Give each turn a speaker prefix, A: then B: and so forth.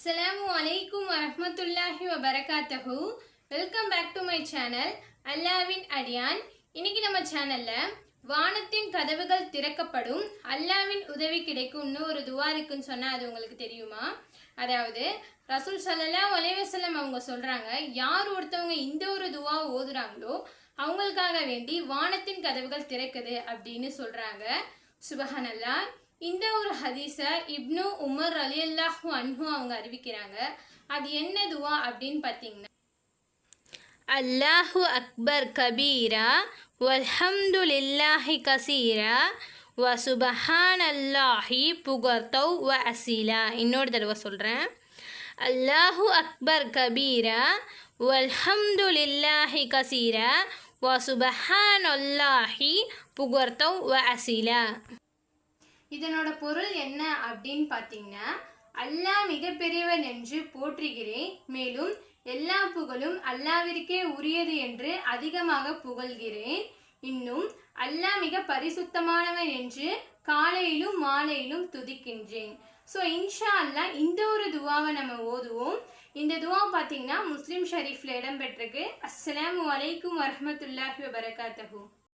A: அஸ்ஸலாமு அலைக்கும் வரஹ்மத்துல்லாஹி வபரகாத்தஹு. Welcome back to my channel அல்லாவின் அடியான். இன்னைக்கு நம்ம சேனல்ல வானத்தின் கதவுகள் திறக்கப்படும், அல்லாவின் உதவி கிடைக்கும்னு ஒரு துவா இருக்குன்னு சொன்னா அது உங்களுக்கு தெரியுமா? அதாவது ரசூல் ஸல்லல்லாஹு அலைஹி வஸல்லம் அவங்க சொல்றாங்க, யார் ஒருத்தவங்க இந்த ஒரு துவா ஓதுறாங்களோ அவங்களுக்காக வேண்டி வானத்தின் கதவுகள் திறக்குது அப்படின்னு சொல்றாங்க. சுபஹானல்லாஹ். இந்த ஒரு ஹதீஸை இப்னு உமர் ரலியல்லாஹு அன்ஹு அவங்க அறிவிக்கிறாங்க. அது என்ன துவா அப்படின்னு பார்த்தீங்கன்னா, அல்லாஹு அக்பர் கபீரா வல்ஹம்துலில்லாஹி கசீரா வ சுபஹானல்லாஹி புகர்தௌ வ அசீலா. இன்னொரு தடவை சொல்கிறேன். அல்லாஹு அக்பர் கபீரா வல்ஹம்துலில்லாஹி கசீரா வ சுபஹானல்லாஹி புகர்தௌ வ அசீலா. இதனோட பொருள் என்ன அப்படின்னு பார்த்தீங்கன்னா, அல்லாஹ் மிகப்பெரியவன் என்று போற்றுகிறேன், மேலும் எல்லா புகழும் அல்லாவிற்கே உரியது என்று அதிகமாக புகழ்கிறேன். இன்னும் அல்லாஹ் மிக பரிசுத்தமானவன் என்று காலையிலும் மாலையிலும் துதிக்கின்றேன். ஸோ இன்ஷா அல்லாஹ் இந்த ஒரு துவாவை நம்ம ஓதுவோம். இந்த துவா பார்த்தீங்கன்னா முஸ்லிம் ஷரீஃப்ல இடம்பெற்றிருக்கு. அஸ்ஸலாமு அலைக்கும் வரஹ்மத்துல்லாஹி வபரகாத்தஹு.